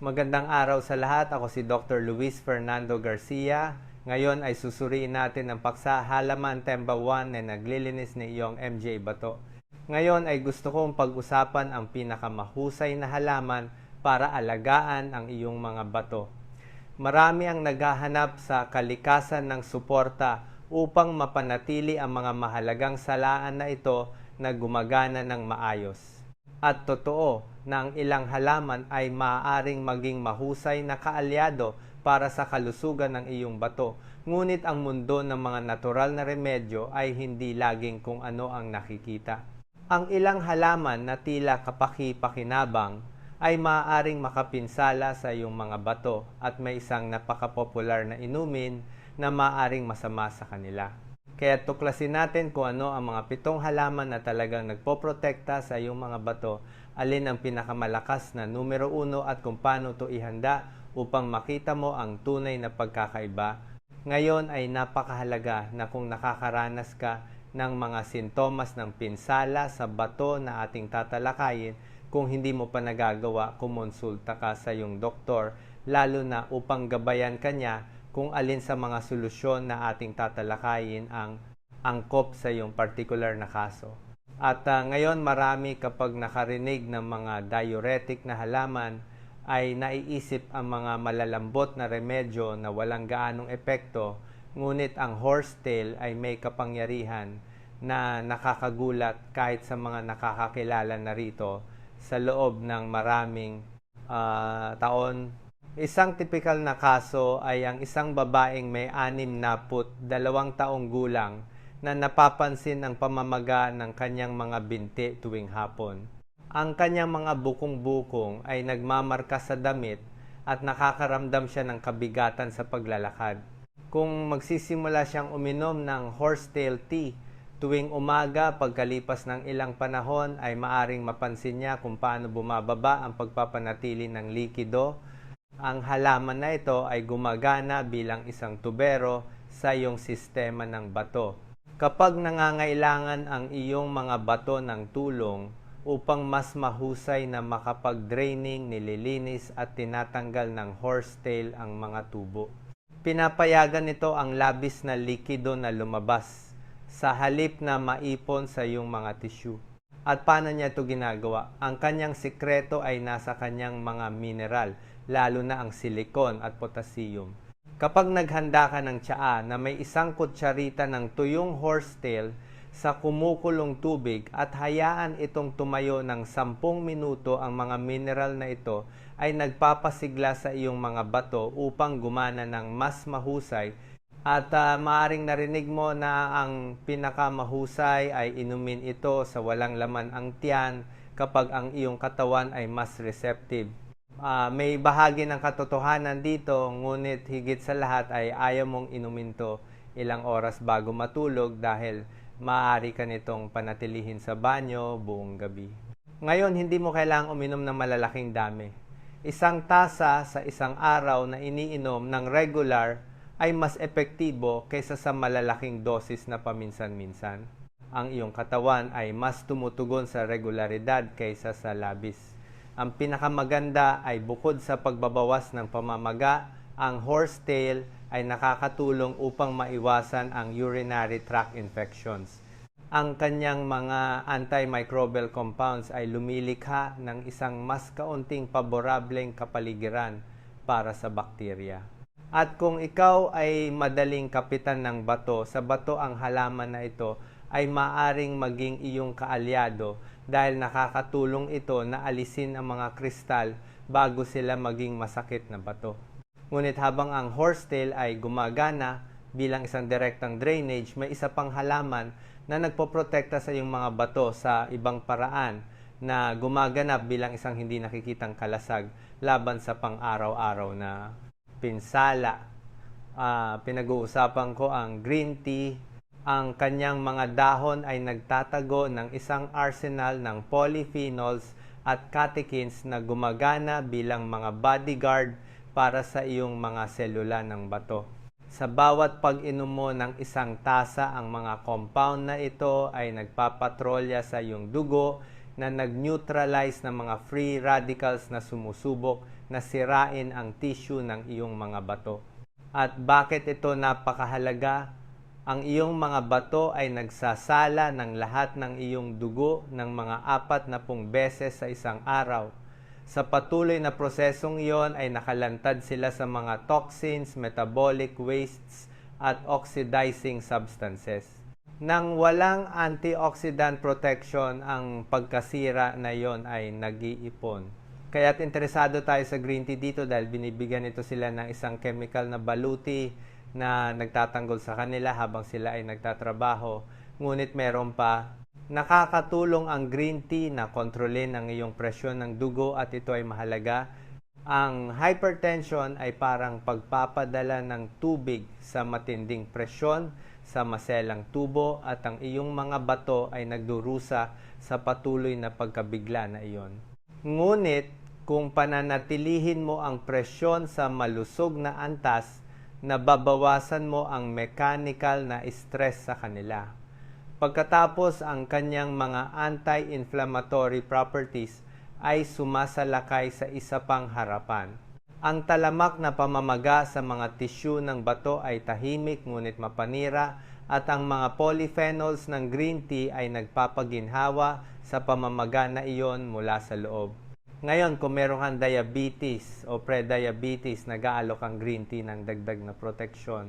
Magandang araw sa lahat. Ako si Dr. Luis Fernando Garcia. Ngayon ay susuriin natin ang paksa Halaman Temba 1 na naglilinis ni iyong MJ Bato. Ngayon ay gusto kong pag-usapan ang pinakamahusay na halaman para alagaan ang iyong mga bato. Marami ang naghahanap sa kalikasan ng suporta upang mapanatili ang mga mahalagang salaan na ito na gumagana ng maayos. At totoo na ang ilang halaman ay maaaring maging mahusay na kaalyado para sa kalusugan ng iyong bato. Ngunit ang mundo ng mga natural na remedyo ay hindi laging kung ano ang nakikita. Ang ilang halaman na tila kapaki-pakinabang ay maaaring makapinsala sa iyong mga bato at may isang napakapopular na inumin na maaaring masama sa kanila. Kaya tuklasin natin kung ano ang mga 7 halaman na talagang nagpoprotekta sa iyong mga bato, alin ang pinakamalakas na numero 1 at kung paano ito ihanda upang makita mo ang tunay na pagkakaiba. Ngayon ay napakahalaga na kung nakakaranas ka ng mga sintomas ng pinsala sa bato na ating tatalakayin, kung hindi mo pa nagagawa, kumonsulta ka sa iyong doktor, lalo na upang gabayan ka niya kung alin sa mga solusyon na ating tatalakayin ang angkop sa iyong particular na kaso. At ngayon marami kapag nakarinig ng mga diuretic na halaman ay naiisip ang mga malalambot na remedyo na walang gaanong epekto, ngunit ang horsetail ay may kapangyarihan na nakakagulat kahit sa mga nakakakilala na rito sa loob ng maraming taon. Isang tipikal na kaso ay ang isang babaeng may 62 taong gulang na napapansin ang pamamaga ng kanyang mga binti tuwing hapon. Ang kanyang mga bukong-bukong ay nagmamarka sa damit at nakakaramdam siya ng kabigatan sa paglalakad. Kung magsisimula siyang uminom ng horsetail tea tuwing umaga, pagkalipas ng ilang panahon ay maaring mapansin niya kung paano bumababa ang pagpapanatili ng likido. Ang halaman na ito ay gumagana bilang isang tubero sa iyong sistema ng bato. Kapag nangangailangan ang iyong mga bato ng tulong upang mas mahusay na makapag-draining, nililinis at tinatanggal ng horsetail ang mga tubo. Pinapayagan nito ang labis na likido na lumabas sa halip na maipon sa iyong mga tissue. At paano niya ito ginagawa? Ang kanyang sikreto ay nasa kanyang mga mineral, lalo na ang silikon at potassium. Kapag naghanda ka ng tsaa na may 1 kutsarita ng tuyong horsetail sa kumukulong tubig at hayaan itong tumayo ng 10 minuto, ang mga mineral na ito ay nagpapasigla sa iyong mga bato upang gumana ng mas mahusay. At maaring narinig mo na ang pinakamahusay ay inumin ito sa walang laman ang tiyan kapag ang iyong katawan ay mas receptive. May bahagi ng katotohanan dito, ngunit higit sa lahat ay ayaw mong inumin to ilang oras bago matulog dahil maaari ka nitong panatilihin sa banyo buong gabi. Ngayon, hindi mo kailangang uminom ng malalaking dami. 1 tasa sa isang araw na iniinom ng regular ay mas epektibo kaysa sa malalaking dosis na paminsan-minsan. Ang iyong katawan ay mas tumutugon sa regularidad kaysa sa labis. Ang pinakamaganda ay bukod sa pagbabawas ng pamamaga, ang horsetail ay nakakatulong upang maiwasan ang urinary tract infections. Ang kanyang mga antimicrobial compounds ay lumilikha ng isang mas kaunting paborableng kapaligiran para sa bakterya. At kung ikaw ay madaling kapitan ng bato, sa bato ang halaman na ito ay maaring maging iyong kaalyado dahil nakakatulong ito na alisin ang mga kristal bago sila maging masakit na bato. Ngunit habang ang horsetail ay gumagana bilang isang direktang drainage, may isa pang halaman na nagpoprotekta sa iyong mga bato sa ibang paraan na gumaganap bilang isang hindi nakikitang kalasag laban sa pang-araw-araw na pinsala. Pinag-uusapan ko ang green tea. Ang kanyang mga dahon ay nagtatago ng isang arsenal ng polyphenols at catechins na gumagana bilang mga bodyguard para sa iyong mga selula ng bato. Sa bawat pag-inom mo ng 1 tasa, ang mga compound na ito ay nagpapatrolya sa iyong dugo na nag-neutralize ng mga free radicals na sumusubok na sirain ang tissue ng iyong mga bato. At bakit ito napakahalaga? Ang iyong mga bato ay nagsasala ng lahat ng iyong dugo ng mga 40 beses sa isang araw. Sa patuloy na prosesong iyon ay nakalantad sila sa mga toxins, metabolic wastes, at oxidizing substances. Nang walang antioxidant protection, ang pagkasira na iyon ay nag-iipon. Kaya't interesado tayo sa green tea dito dahil binibigyan ito sila ng isang chemical na baluti na nagtatanggol sa kanila habang sila ay nagtatrabaho. Ngunit meron pa, nakakatulong ang green tea na kontrolin ang iyong presyon ng dugo at ito ay mahalaga. Ang hypertension ay parang pagpapadala ng tubig sa matinding presyon sa maselang tubo at ang iyong mga bato ay nagdurusa sa patuloy na pagkabigla na iyon. Ngunit kung pananatilihin mo ang presyon sa malusog na antas, nababawasan mo ang mechanical na stress sa kanila. Pagkatapos, ang kanyang mga anti-inflammatory properties ay sumasalakay sa isa pang harapan. Ang talamak na pamamaga sa mga tissue ng bato ay tahimik ngunit mapanira at ang mga polyphenols ng green tea ay nagpapaginhawa sa pamamaga na iyon mula sa loob. Ngayon, kung meron kang diabetes o pre-diabetes, nag-aalok ang green tea ng dagdag na proteksyon.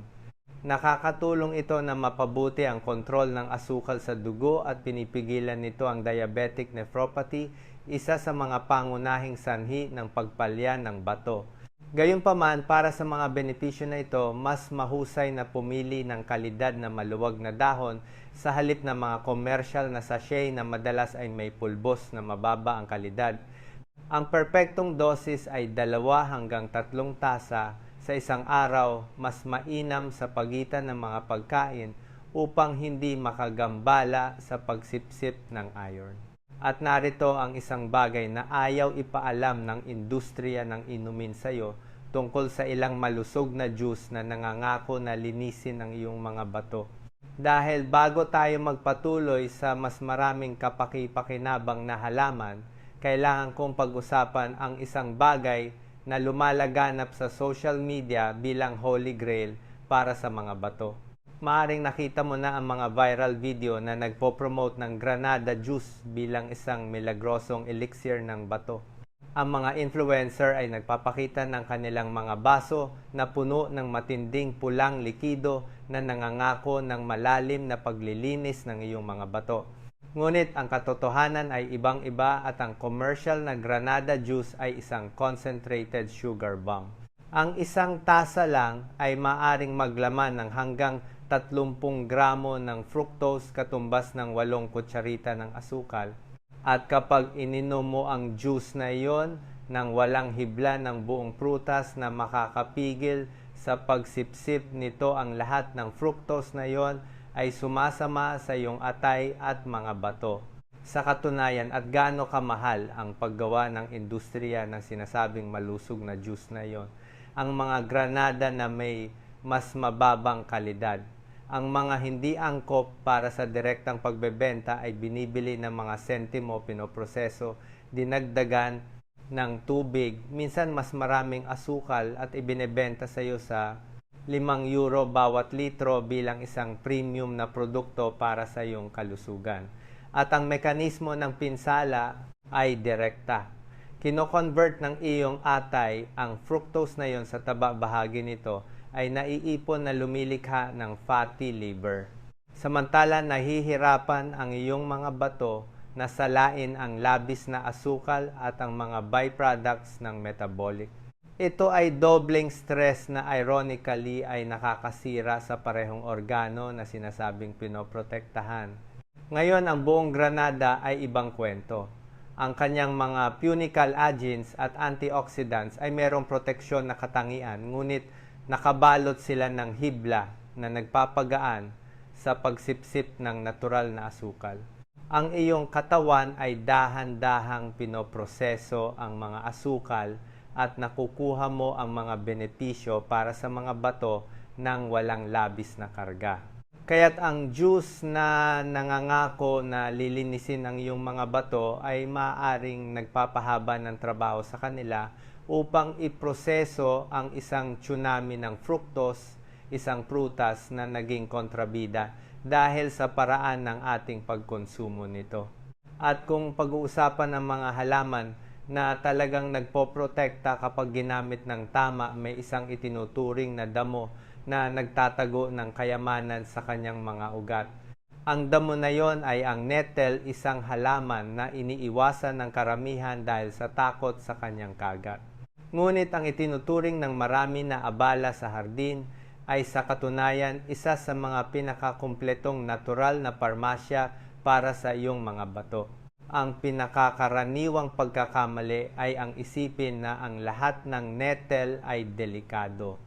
Nakakatulong ito na mapabuti ang kontrol ng asukal sa dugo at pinipigilan nito ang diabetic nephropathy, isa sa mga pangunahing sanhi ng pagpalya ng bato. Gayunpaman, para sa mga benepisyo na ito, mas mahusay na pumili ng kalidad na maluwag na dahon sa halip na mga commercial na sachet na madalas ay may pulbos na mababa ang kalidad. Ang perpektong dosis ay 2 hanggang 3 tasa sa isang araw, mas mainam sa pagitan ng mga pagkain upang hindi makagambala sa pagsipsip ng iron. At narito ang isang bagay na ayaw ipaalam ng industriya ng inumin sa iyo tungkol sa ilang malusog na juice na nangangako na linisin ang iyong mga bato. Dahil bago tayo magpatuloy sa mas maraming kapaki-pakinabang na halaman, kailangan kong pag-usapan ang isang bagay na lumalaganap sa social media bilang holy grail para sa mga bato. Maaring nakita mo na ang mga viral video na nagpo-promote ng Granada juice bilang isang milagrosong elixir ng bato. Ang mga influencer ay nagpapakita ng kanilang mga baso na puno ng matinding pulang likido na nangangako ng malalim na paglilinis ng iyong mga bato. Ngunit ang katotohanan ay ibang-iba at ang commercial na Granada juice ay isang concentrated sugar bomb. Ang isang tasa lang ay maaring maglaman ng hanggang 30 gramo ng fructose katumbas ng 8 kutsarita ng asukal. At kapag ininom mo ang juice na iyon nang walang hibla ng buong prutas na makakapigil sa pagsipsip nito, ang lahat ng fructose na iyon ay sumasama sa iyong atay at mga bato. Sa katunayan, at gaano kamahal ang paggawa ng industriya ng sinasabing malusog na juice na iyon, ang mga Granada na may mas mababang kalidad. Ang mga hindi angkop para sa direktang pagbebenta ay binibili ng mga sentimo, pinoproseso, dinagdagan ng tubig, minsan mas maraming asukal at ibinebenta sa iyo sa €5 bawat litro bilang isang premium na produkto para sa iyong kalusugan. At ang mekanismo ng pinsala ay direkta. Kino-convert ng iyong atay ang fructose na iyon sa taba. Bahagi nito ay naiipon na lumilikha ng fatty liver. Samantala, nahihirapan ang iyong mga bato na salain ang labis na asukal at ang mga byproducts ng metabolic. Ito ay dobleng stress na ironically ay nakakasira sa parehong organo na sinasabing pinoprotektahan. Ngayon, ang buong Granada ay ibang kwento. Ang kanyang mga punical agents at antioxidants ay mayroong proteksyon na katangian, ngunit nakabalot sila ng hibla na nagpapagaan sa pagsipsip ng natural na asukal. Ang iyong katawan ay dahan-dahang pinoproseso ang mga asukal at nakukuha mo ang mga benepisyo para sa mga bato ng walang labis na karga. Kaya't ang juice na nangangako na lilinisin ang iyong mga bato ay maaaring nagpapahaba ng trabaho sa kanila upang iproseso ang isang tsunami ng fructose, isang prutas na naging kontrabida dahil sa paraan ng ating pagkonsumo nito. At kung pag-uusapan ng mga halaman na talagang nagpoprotekta kapag ginamit ng tama, may isang itinuturing na damo na nagtatago ng kayamanan sa kanyang mga ugat. Ang damo na yon ay ang nettle, isang halaman na iniiwasan ng karamihan dahil sa takot sa kanyang kagat. Ngunit ang itinuturing ng marami na abala sa hardin ay sa katunayan isa sa mga pinakakumpletong natural na parmasya para sa iyong mga bato. Ang pinakakaraniwang pagkakamali ay ang isipin na ang lahat ng nettle ay delikado.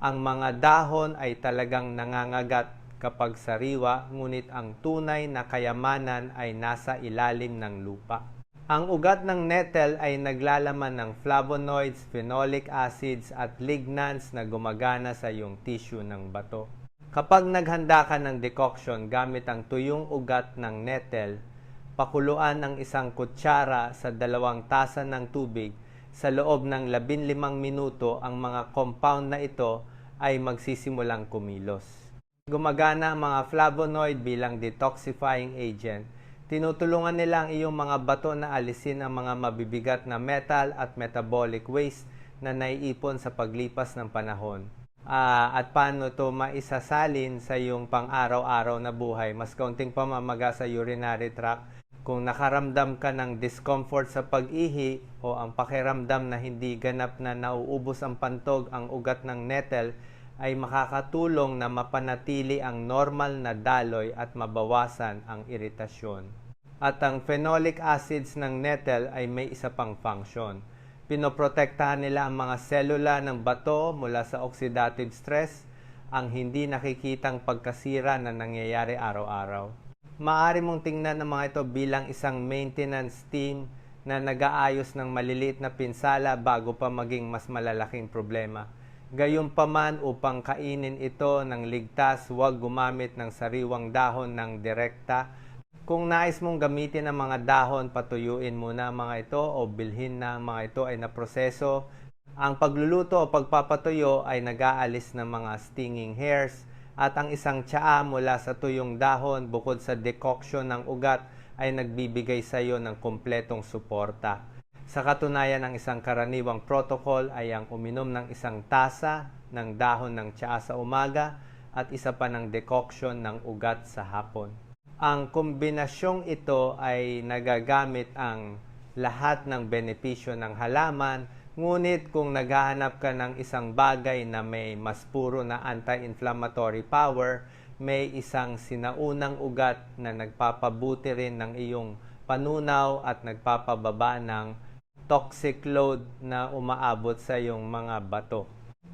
Ang mga dahon ay talagang nangangagat kapag sariwa, ngunit ang tunay na kayamanan ay nasa ilalim ng lupa. Ang ugat ng nettle ay naglalaman ng flavonoids, phenolic acids at lignans na gumagana sa iyong tissue ng bato. Kapag naghanda ka ng decoction gamit ang tuyong ugat ng nettle, pakuluan ang isang kutsara sa 2 tasa ng tubig. Sa loob ng 15 minuto, ang mga compound na ito ay magsisimulang kumilos. Gumagana ang mga flavonoid bilang detoxifying agent. Tinutulungan nila ang iyong mga bato na alisin ang mga mabibigat na metal at metabolic waste na naiipon sa paglipas ng panahon. At paano ito maisasalin sa iyong pang-araw-araw na buhay? Mas kaunting pamamaga sa urinary tract. Kung nakaramdam ka ng discomfort sa pag-ihi o ang pakiramdam na hindi ganap na nauubos ang pantog ang ugat ng nettle, ay makakatulong na mapanatili ang normal na daloy at mabawasan ang iritasyon. At ang phenolic acids ng nettle ay may isa pang function. Pinoprotektahan nila ang mga selula ng bato mula sa oxidative stress, ang hindi nakikitang pagkasira na nangyayari araw-araw. Maaari mong tingnan ang mga ito bilang isang maintenance team na nag-aayos ng maliliit na pinsala bago pa maging mas malalaking problema. Gayunpaman, upang kainin ito ng ligtas, huwag gumamit ng sariwang dahon ng direkta. Kung nais mong gamitin ang mga dahon, patuyuin muna ang mga ito o bilhin na ang mga ito ay naproseso. Ang pagluluto o pagpapatuyo ay nag-aalis ng mga stinging hairs at ang isang tsaa mula sa tuyong dahon bukod sa decoction ng ugat ay nagbibigay sa iyo ng kumpletong suporta. Sa katunayan, ang isang karaniwang protocol ay ang uminom ng 1 tasa ng dahon ng tsaa sa umaga at isa pa ng decoction ng ugat sa hapon. Ang kombinasyong ito ay nagagamit ang lahat ng benepisyo ng halaman, ngunit kung naghahanap ka ng isang bagay na may mas puro na anti-inflammatory power, may isang sinaunang ugat na nagpapabuti rin ng iyong panunaw at nagpapababa ng toxic load na umaabot sa iyong mga bato.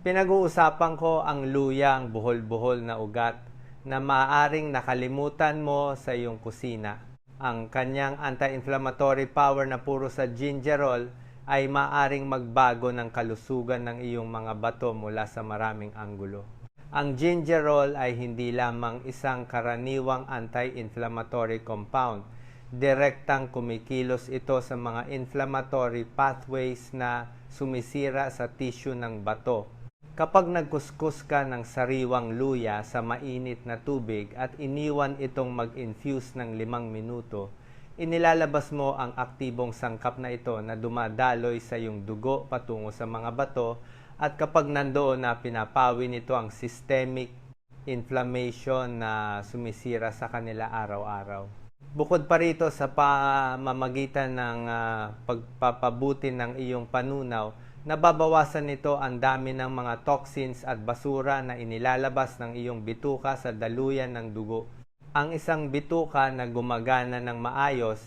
Pinag-uusapan ko ang luya, ang buhol-buhol na ugat na maaaring nakalimutan mo sa iyong kusina. Ang kanyang anti-inflammatory power na puro sa gingerol ay maaaring magbago ng kalusugan ng iyong mga bato mula sa maraming anggulo. Ang gingerol ay hindi lamang isang karaniwang anti-inflammatory compound. Direktang kumikilos ito sa mga inflammatory pathways na sumisira sa tissue ng bato. Kapag nagkuskus ka ng sariwang luya sa mainit na tubig at iniwan itong mag-infuse ng 5 minuto, inilalabas mo ang aktibong sangkap na ito na dumadaloy sa iyong dugo patungo sa mga bato, at kapag nandoon na, pinapawi nito ang systemic inflammation na sumisira sa kanila araw-araw. Bukod pa rito, sa pamamagitan ng pagpapabuti ng iyong panunaw, nababawasan nito ang dami ng mga toxins at basura na inilalabas ng iyong bituka sa daluyan ng dugo. Ang isang bituka na gumagana ng maayos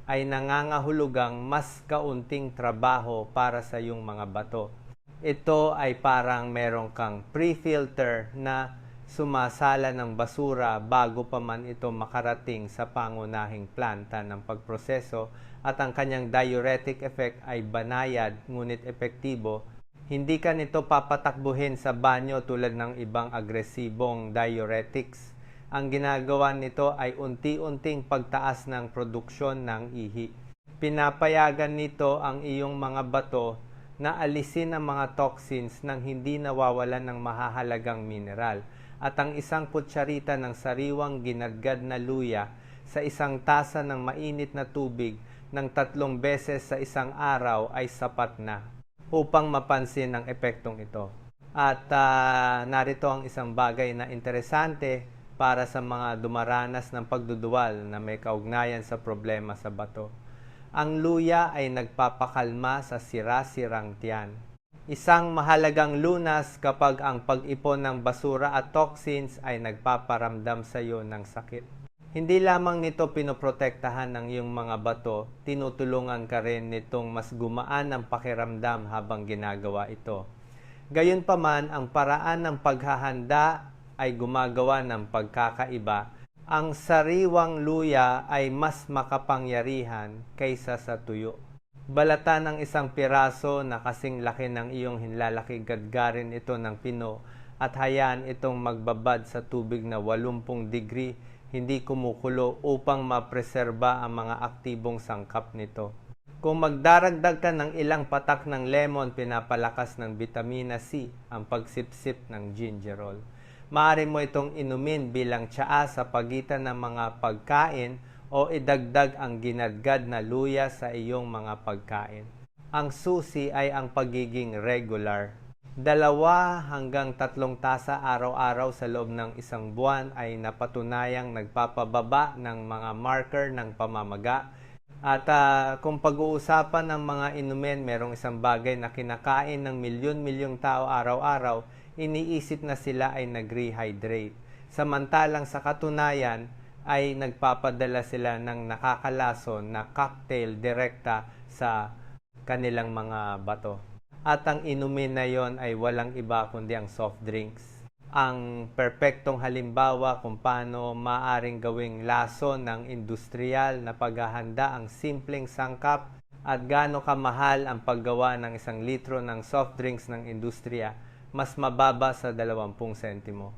ay nangangahulugang mas kaunting trabaho para sa iyong mga bato. Ito ay parang meron kang pre-filter na sumasala ng basura bago pa man ito makarating sa pangunahing planta ng pagproseso, at ang kanyang diuretic effect ay banayad ngunit epektibo. Hindi ka nito papatakbuhin sa banyo tulad ng ibang agresibong diuretics. Ang ginagawa nito ay unti-unting pagtaas ng produksyon ng ihi. Pinapayagan nito ang iyong mga bato na alisin ang mga toxins nang hindi nawawalan ng mahahalagang mineral, at ang isang kutsarita ng sariwang ginadgad na luya sa isang tasa ng mainit na tubig ng 3 beses sa isang araw ay sapat na upang mapansin ang epektong ito. At narito ang isang bagay na interesante para sa mga dumaranas ng pagduduwal na may kaugnayan sa problema sa bato. Ang luya ay nagpapakalma sa sira-sirang tiyan. Isang mahalagang lunas kapag ang pag-ipon ng basura at toxins ay nagpaparamdam sa iyo ng sakit. Hindi lamang nito pinoprotektahan ng iyong mga bato, tinutulungan ka rin nitong mas gumaan ang pakiramdam habang ginagawa ito. Gayunpaman, ang paraan ng paghahanda ay gumagawa ng pagkakaiba. Ang sariwang luya ay mas makapangyarihan kaysa sa tuyo. Balatan ang isang piraso na kasing laki ng iyong hinlalaki, gadgarin ito ng pino at hayaan itong magbabad sa tubig na 80 degree, hindi kumukulo, upang mapreserba ang mga aktibong sangkap nito. Kung magdaragdag ka ng ilang patak ng lemon, pinapalakas ng vitamina C ang pagsipsip ng gingerol. Maaari mo itong inumin bilang tsaa sa pagitan ng mga pagkain o idagdag ang ginadgad na luya sa iyong mga pagkain. Ang susi ay ang pagiging regular. 2 hanggang 3 tasa araw-araw sa loob ng isang buwan ay napatunayang nagpapababa ng mga marker ng pamamaga. At kung pag-uusapan ng mga inumin, merong isang bagay na kinakain ng milyon-milyong tao araw-araw, iniisip na sila ay nag-rehydrate. Samantalang sa katunayan ay nagpapadala sila ng nakakalason na cocktail direkta sa kanilang mga bato. At ang inumin na yon ay walang iba kundi ang soft drinks. Ang perpektong halimbawa kung paano maaring gawing lason ng industrial na paghahanda ang simpleng sangkap at gaano kamahal ang paggawa ng 1 litro ng soft drinks ng industriya, mas mababa sa 20 sentimo.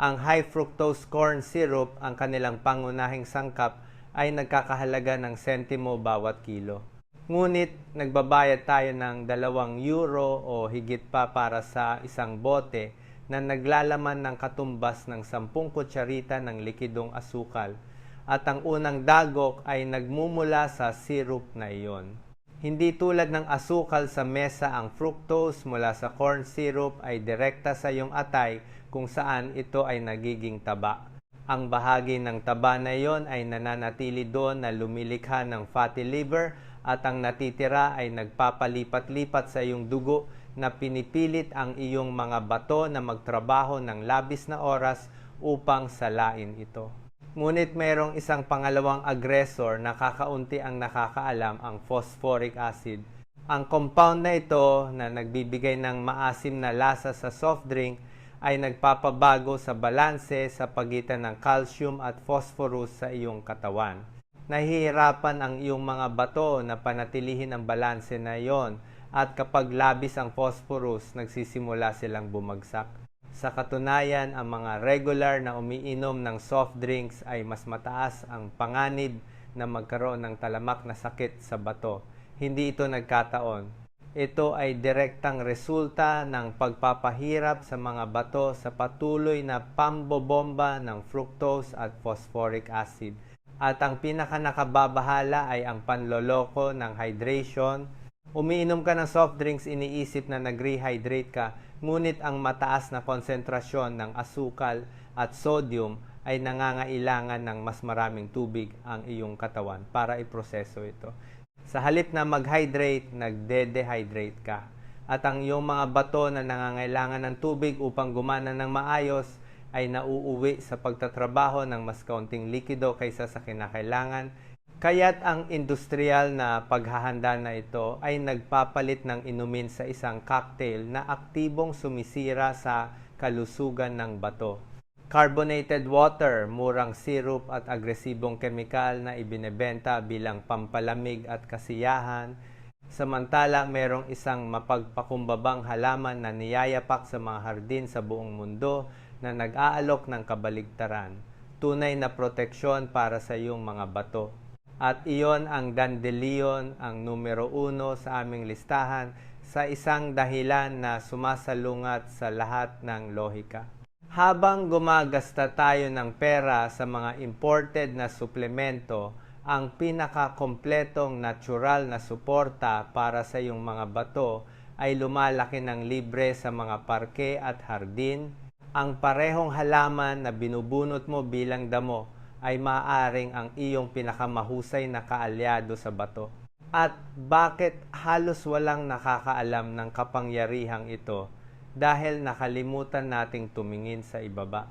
Ang high fructose corn syrup, ang kanilang pangunahing sangkap, ay nagkakahalaga ng sentimo bawat kilo. Ngunit nagbabayad tayo ng €2 o higit pa para sa isang bote na naglalaman ng katumbas ng 10 kutsarita ng likidong asukal, at ang unang dagok ay nagmumula sa syrup na iyon. Hindi tulad ng asukal sa mesa, ang fructose mula sa corn syrup ay direkta sa iyong atay kung saan ito ay nagiging taba. Ang bahagi ng taba na iyon ay nananatili doon na lumilikha ng fatty liver, at ang natitira ay nagpapalipat-lipat sa iyong dugo na pinipilit ang iyong mga bato na magtrabaho ng labis na oras upang salain ito. Ngunit mayroong isang pangalawang aggressor na kakaunti ang nakakaalam, ang phosphoric acid. Ang compound na ito na nagbibigay ng maasim na lasa sa soft drink ay nagpapabago sa balanse sa pagitan ng calcium at phosphorus sa iyong katawan. Nahihirapan ang iyong mga bato na panatilihin ang balanse na iyon, at kapag labis ang phosphorus, nagsisimula silang bumagsak. Sa katunayan, ang mga regular na umiinom ng soft drinks ay mas mataas ang panganib na magkaroon ng talamak na sakit sa bato. Hindi ito nagkataon. Ito ay direktang resulta ng pagpapahirap sa mga bato sa patuloy na pambobomba ng fructose at phosphoric acid. At ang pinakanakababahala ay ang panloloko ng hydration. Umiinom ka ng soft drinks, iniisip na nag-rehydrate ka, ngunit ang mataas na konsentrasyon ng asukal at sodium ay nangangailangan ng mas maraming tubig ang iyong katawan para iproseso ito. Sa halip na mag-hydrate, nagde-dehydrate ka. At ang iyong mga bato na nangangailangan ng tubig upang gumana ng maayos ay nauuwi sa pagtatrabaho ng mas kaunting likido kaysa sa kinakailangan. Kaya't ang industrial na paghahanda na ito ay nagpapalit ng inumin sa isang cocktail na aktibong sumisira sa kalusugan ng bato. Carbonated water, murang syrup at agresibong kemikal na ibinebenta bilang pampalamig at kasiyahan. Samantala, merong isang mapagpakumbabang halaman na niyayapak sa mga hardin sa buong mundo na nag-aalok ng kabaligtaran, tunay na proteksyon para sa iyong mga bato. At iyon ang dandelion, ang numero 1 sa aming listahan sa isang dahilan na sumasalungat sa lahat ng lohika. Habang gumagasta tayo ng pera sa mga imported na suplemento, ang pinakakompletong natural na suporta para sa iyong mga bato ay lumalaki ng libre sa mga parke at hardin. Ang parehong halaman na binubunot mo bilang damo ay maaaring ang iyong pinakamahusay na kaalyado sa bato. At bakit halos walang nakakaalam ng kapangyarihang ito? Dahil nakalimutan nating tumingin sa ibaba.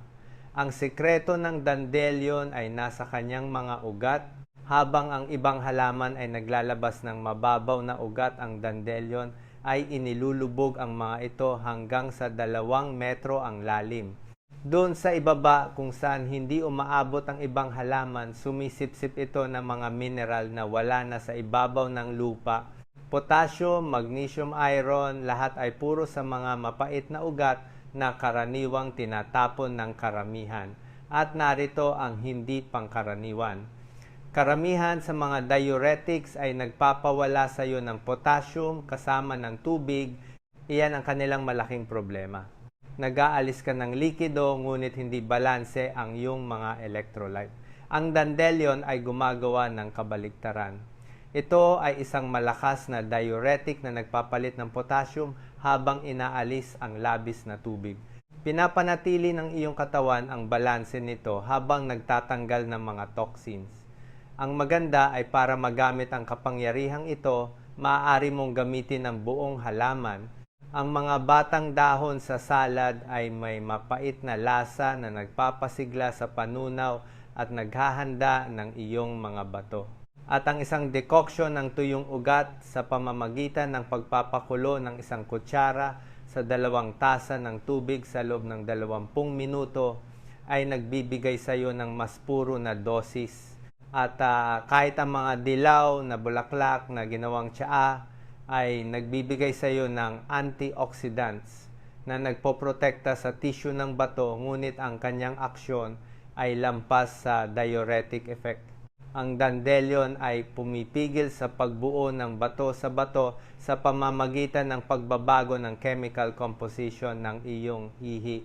Ang sikreto ng dandelion ay nasa kanyang mga ugat, habang ang ibang halaman ay naglalabas ng mababaw na ugat. Ang dandelion ay inilulubog ang mga ito hanggang sa 2 metro ang lalim. Doon sa ibaba kung saan hindi umaabot ang ibang halaman, sumisipsip ito ng mga mineral na wala na sa ibabaw ng lupa. Potassium, magnesium, iron, lahat ay puro sa mga mapait na ugat na karaniwang tinatapon ng karamihan. At narito ang hindi pangkaraniwan. Karamihan sa mga diuretics ay nagpapawala sa iyo ng potassium kasama ng tubig. Iyan ang kanilang malaking problema. Nag-aalis ka ng likido ngunit hindi balanse ang iyong mga electrolyte. Ang dandelion ay gumagawa ng kabaligtaran. Ito ay isang malakas na diuretic na nagpapalit ng potassium habang inaalis ang labis na tubig. Pinapanatili ng iyong katawan ang balanse nito habang nagtatanggal ng mga toxins. Ang maganda ay para magamit ang kapangyarihang ito, maaari mong gamitin ang buong halaman. Ang mga batang dahon sa salad ay may mapait na lasa na nagpapasigla sa panunaw at naghahanda ng iyong mga bato. At ang isang decoction ng tuyong ugat sa pamamagitan ng pagpapakulo ng 1 kutsara sa 2 tasa ng tubig sa loob ng 20 minuto ay nagbibigay sa iyo ng mas puro na dosis. At kahit ang mga dilaw na bulaklak na ginawang tsaa ay nagbibigay sa iyo ng antioxidants na nagpoprotekta sa tissue ng bato, ngunit ang kanyang aksyon ay lampas sa diuretic effect. Ang dandelion ay pumipigil sa pagbuo ng bato sa pamamagitan ng pagbabago ng chemical composition ng iyong ihi.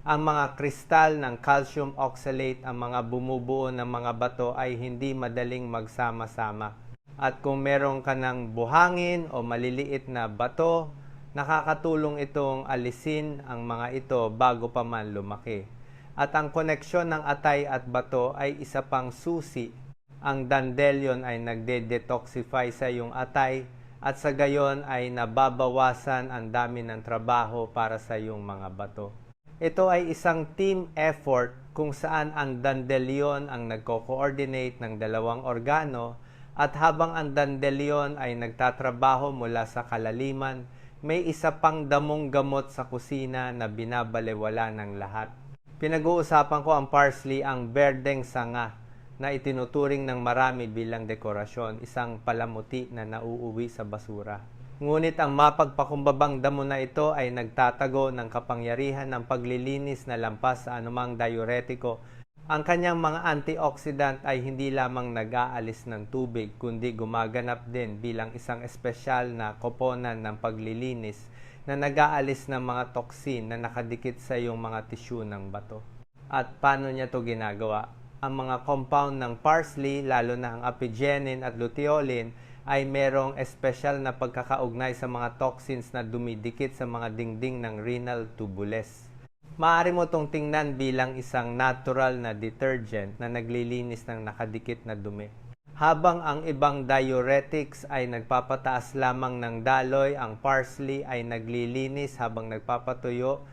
Ang mga kristal ng calcium oxalate, ang mga bumubuo ng mga bato ay hindi madaling magsama-sama. At kung meron ka ng buhangin o maliliit na bato, nakakatulong itong alisin ang mga ito bago pa man lumaki. At ang koneksyon ng atay at bato ay isa pang susi. Ang dandelion ay nagde-detoxify sa iyong atay at sa gayon ay nababawasan ang dami ng trabaho para sa iyong mga bato. Ito ay isang team effort kung saan ang dandelion ang nagko-coordinate ng 2 organo, at habang ang dandelion ay nagtatrabaho mula sa kalaliman, may isa pang damong gamot sa kusina na binabalewala ng lahat. Pinag-uusapan ko ang parsley, ang berdeng sanga na itinuturing ng marami bilang dekorasyon, isang palamuti na nauuwi sa basura. Ngunit ang mapagpakumbabang damo na ito ay nagtatago ng kapangyarihan ng paglilinis na lampas sa anumang diuretiko. Ang kanyang mga antioxidant ay hindi lamang nag-aalis ng tubig, kundi gumaganap din bilang isang espesyal na koponan ng paglilinis na nag-aalis ng mga toxin na nakadikit sa iyong mga tissue ng bato. At paano niya ito ginagawa? Ang mga compound ng parsley, lalo na ang apigenin at luteolin, ay merong espesyal na pagkakaugnay sa mga toxins na dumidikit sa mga dingding ng renal tubules. Maaari mo itong tingnan bilang isang natural na detergent na naglilinis ng nakadikit na dumi. Habang ang ibang diuretics ay nagpapataas lamang ng daloy, ang parsley ay naglilinis habang nagpapatuyo.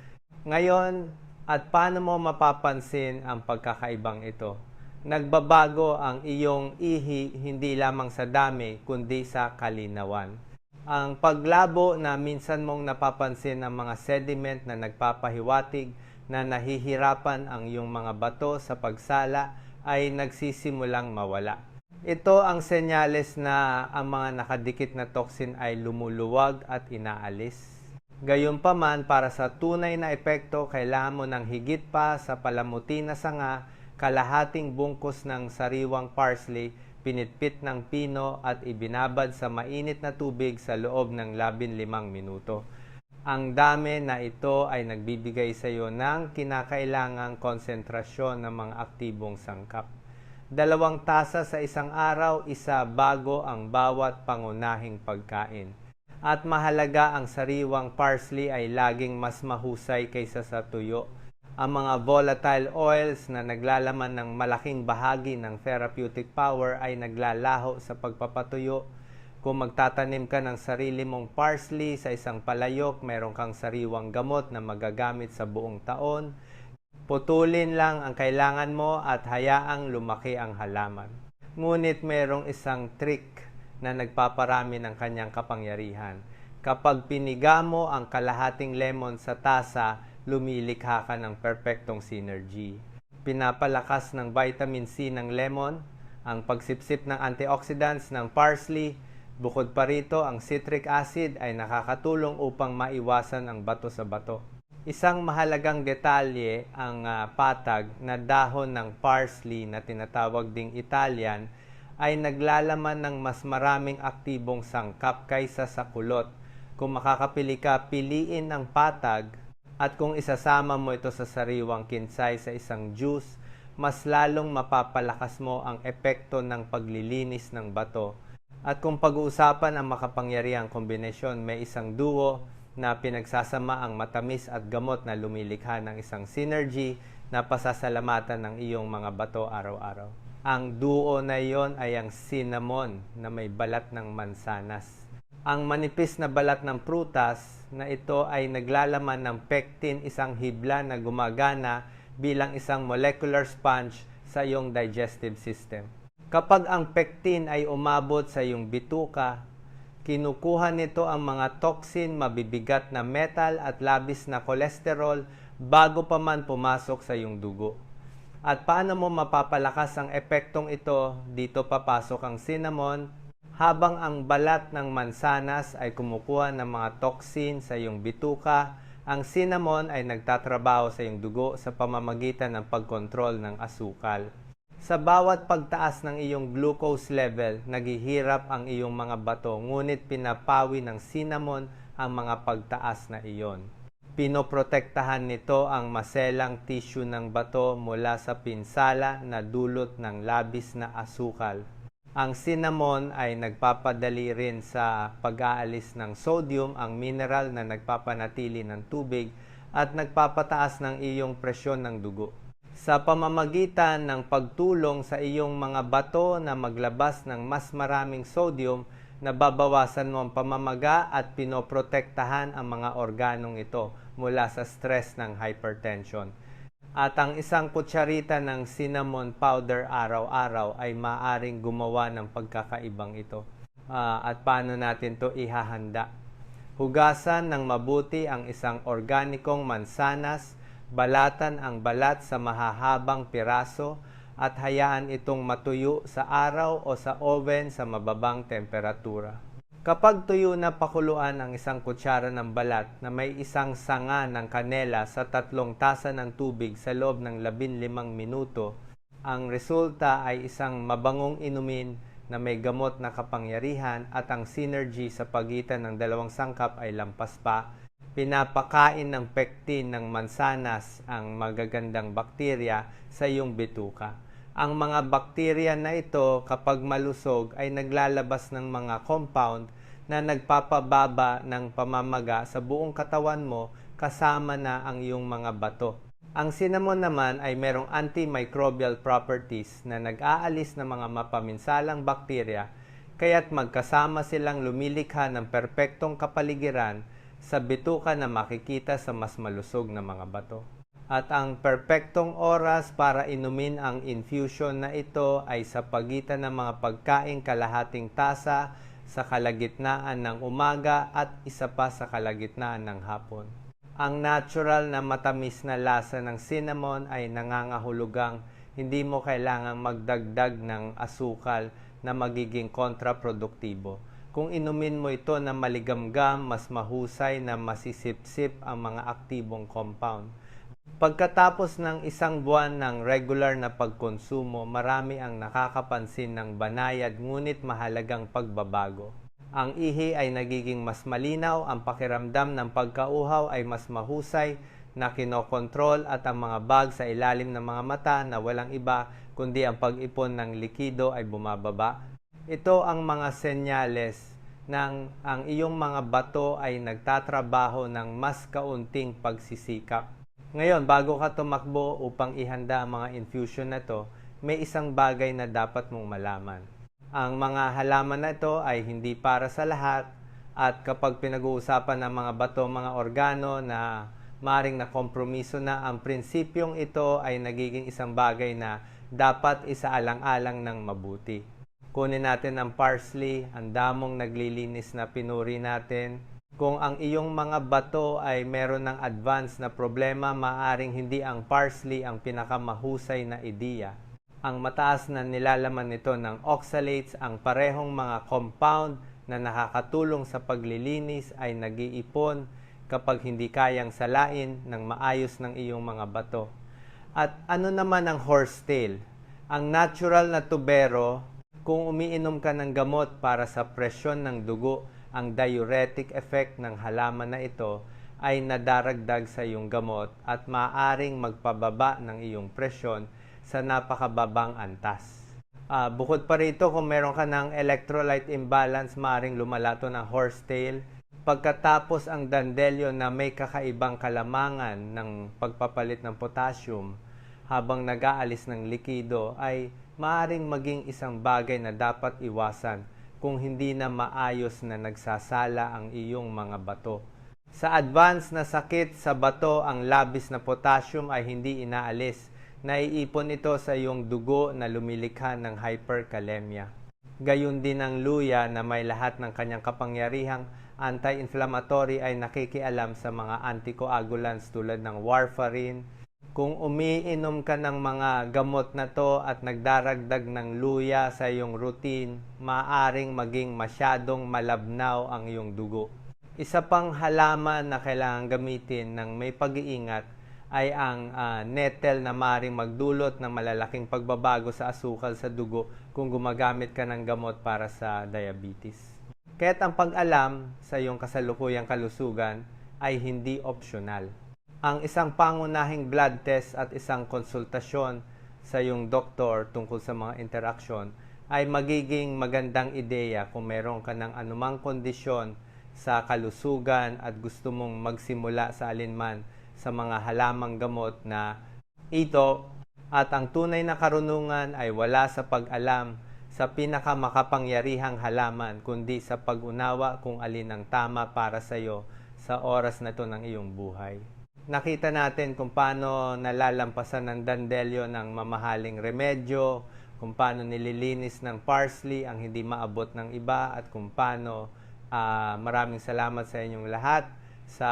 Ngayon, at paano mo mapapansin ang pagkakaibang ito? Nagbabago ang iyong ihi hindi lamang sa dami kundi sa kalinawan. Ang paglabo na minsan mong napapansin ng mga sediment na nagpapahiwatig na nahihirapan ang iyong mga bato sa pagsala ay nagsisimulang mawala. Ito ang senyales na ang mga nakadikit na toxin ay lumuluwag at inaalis. Gayunpaman, para sa tunay na epekto, kailangan mo ng higit pa sa palamuti na sanga, kalahating bungkus ng sariwang parsley pinitpit ng pino at ibinabad sa mainit na tubig sa loob ng 15 minuto. Ang dami na ito ay nagbibigay sa iyo ng kinakailangang konsentrasyon ng mga aktibong sangkap. 2 tasa sa isang araw, isa bago ang bawat pangunahing pagkain. At mahalaga, ang sariwang parsley ay laging mas mahusay kaysa sa tuyo. Ang mga volatile oils na naglalaman ng malaking bahagi ng therapeutic power ay naglalaho sa pagpapatuyo. Kung magtatanim ka ng sarili mong parsley sa isang palayok, meron kang sariwang gamot na magagamit sa buong taon. Putulin lang ang kailangan mo at hayaang lumaki ang halaman. Ngunit merong isang trick na nagpaparami ng kanyang kapangyarihan. Kapag piniga mo ang kalahating lemon sa tasa, lumilikha ka ng perpektong synergy. Pinapalakas ng vitamin C ng lemon, ang pagsipsip ng antioxidants ng parsley. Bukod pa rito, ang citric acid ay nakakatulong upang maiwasan ang bato sa bato. Isang mahalagang detalye, ang patag na dahon ng parsley na tinatawag ding Italian ay naglalaman ng mas maraming aktibong sangkap kaysa sa kulot. Kung makakapili ka, piliin ang patag. At kung isasama mo ito sa sariwang kinsay sa isang juice, mas lalong mapapalakas mo ang epekto ng paglilinis ng bato. At kung pag-uusapan ang makapangyarihang kombinasyon, may isang duo na pinagsasama ang matamis at gamot na lumilikha ng isang synergy na pasasalamatan ng iyong mga bato araw-araw. Ang duo na iyon ay ang cinnamon na may balat ng mansanas. Ang manipis na balat ng prutas na ito ay naglalaman ng pectin, isang hibla na gumagana bilang isang molecular sponge sa iyong digestive system. Kapag ang pectin ay umabot sa iyong bituka, kinukuha nito ang mga toxin, mabibigat na metal at labis na kolesterol bago pa man pumasok sa iyong dugo. At paano mo mapapalakas ang epektong ito? Dito papasok ang cinnamon. Habang ang balat ng mansanas ay kumukuha ng mga toxin sa iyong bituka, ang cinnamon ay nagtatrabaho sa iyong dugo sa pamamagitan ng pagkontrol ng asukal. Sa bawat pagtaas ng iyong glucose level, naghihirap ang iyong mga bato, ngunit pinapawi ng cinnamon ang mga pagtaas na iyon. Pinoprotektahan nito ang maselang tissue ng bato mula sa pinsala na dulot ng labis na asukal. Ang cinnamon ay nagpapadali rin sa pag-aalis ng sodium, ang mineral na nagpapanatili ng tubig at nagpapataas ng iyong presyon ng dugo. Sa pamamagitan ng pagtulong sa iyong mga bato na maglabas ng mas maraming sodium, nababawasan mo ang pamamaga at pinoprotektahan ang mga organong ito mula sa stress ng hypertension. At ang isang kutsarita ng cinnamon powder araw-araw ay maaring gumawa ng pagkakaibang ito. At paano natin to ihahanda? Hugasan ng mabuti ang isang organikong mansanas, balatan ang balat sa mahahabang piraso at hayaan itong matuyo sa araw o sa oven sa mababang temperatura. Kapag tuyo na, pakuluan ang isang kutsara ng balat na may isang sanga ng kanela sa 3 tasa ng tubig sa loob ng 15 minuto. Ang resulta ay isang mabangong inumin na may gamot na kapangyarihan at ang synergy sa pagitan ng dalawang sangkap ay lampas pa. Pinapakain ng pectin ng mansanas ang magagandang bakterya sa iyong bituka. Ang mga bakterya na ito, kapag malusog, ay naglalabas ng mga compound na nagpapababa ng pamamaga sa buong katawan mo kasama na ang iyong mga bato. Ang cinnamon naman ay merong antimicrobial properties na nag-aalis ng mga mapaminsalang bakterya, kaya't magkasama silang lumilikha ng perpektong kapaligiran sa bituka na makikita sa mas malusog na mga bato. At ang perpektong oras para inumin ang infusion na ito ay sa pagitan ng mga pagkaing kalahating tasa sa kalagitnaan ng umaga at isa pa sa kalagitnaan ng hapon. Ang natural na matamis na lasa ng cinnamon ay nangangahulugang hindi mo kailangang magdagdag ng asukal na magiging kontraproduktibo. Kung inumin mo ito na maligamgam, mas mahusay na masisipsip ang mga aktibong compound. Pagkatapos ng isang buwan ng regular na pagkonsumo, marami ang nakakapansin ng banayad ngunit mahalagang pagbabago. Ang ihi ay nagiging mas malinaw, ang pakiramdam ng pagkauhaw ay mas mahusay na kinokontrol at ang mga bag sa ilalim ng mga mata na walang iba kundi ang pag-ipon ng likido ay bumababa. Ito ang mga senyales ng ang iyong mga bato ay nagtatrabaho ng mas kaunting pagsisikap. Ngayon, bago ka tumakbo upang ihanda ang mga infusion na to, may isang bagay na dapat mong malaman. Ang mga halaman na ito ay hindi para sa lahat at kapag pinag-uusapan ng mga bato, mga organo na maring nakompromiso na, ang prinsipyong ito ay nagiging isang bagay na dapat isaalang-alang ng mabuti. Kunin natin ang parsley, ang damong naglilinis na pinuri natin. Kung ang iyong mga bato ay meron ng advance na problema, maaring hindi ang parsley ang pinakamahusay na ideya. Ang mataas na nilalaman nito ng oxalates, ang parehong mga compound na nakakatulong sa paglilinis ay nag-iipon kapag hindi kayang salain ng maayos ng iyong mga bato. At ano naman ang horsetail? Ang natural na tubero, kung umiinom ka ng gamot para sa presyon ng dugo, ang diuretic effect ng halaman na ito ay nadaragdag sa iyong gamot at maaaring magpababa ng iyong presyon sa napakababang antas. Bukod pa rito, kung meron ka ng electrolyte imbalance, maaaring lumala to ng horsetail. Pagkatapos ang dandelyo na may kakaibang kalamangan ng pagpapalit ng potassium habang nag-aalis ng likido ay maaaring maging isang bagay na dapat iwasan kung hindi na maayos na nagsasala ang iyong mga bato. Sa advance na sakit sa bato, ang labis na potassium ay hindi inaalis. Naiipon ito sa iyong dugo na lumilikha ng hyperkalemia. Gayun din ang luya na may lahat ng kanyang kapangyarihang anti-inflammatory ay nakikialam sa mga anticoagulants tulad ng warfarin. Kung umiinom ka ng mga gamot na to at nagdaragdag ng luya sa iyong routine, maaaring maging masyadong malabnaw ang iyong dugo. Isa pang halaman na kailangan gamitin ng may pag-iingat ay ang nettle na maaaring magdulot ng malalaking pagbabago sa asukal sa dugo kung gumagamit ka ng gamot para sa diabetes. Kaya't ang pag-alam sa iyong kasalukuyang kalusugan ay hindi optional. Ang isang pangunahing blood test at isang konsultasyon sa iyong doktor tungkol sa mga interaksyon ay magiging magandang ideya kung meron ka ng anumang kondisyon sa kalusugan at gusto mong magsimula sa alinman sa mga halamang gamot na ito, at ang tunay na karunungan ay wala sa pag-alam sa pinakamakapangyarihang halaman kundi sa pag-unawa kung alin ang tama para sa iyo sa oras na ito ng iyong buhay. Nakita natin kung paano nalalampasan ng dandelyo ng mamahaling remedyo, kung paano nililinis ng parsley ang hindi maabot ng iba, at kung paano maraming salamat sa inyong lahat sa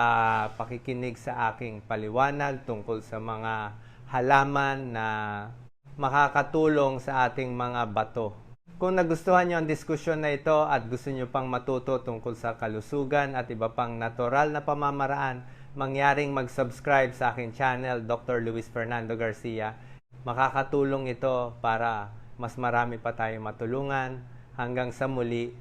pakikinig sa aking paliwanag tungkol sa mga halaman na makakatulong sa ating mga bato. Kung nagustuhan nyo ang diskusyon na ito at gusto nyo pang matuto tungkol sa kalusugan at iba pang natural na pamamaraan, mangyaring mag-subscribe sa aking channel, Dr. Luis Fernando Garcia. Makakatulong ito para mas marami pa tayong matulungan. Hanggang sa muli,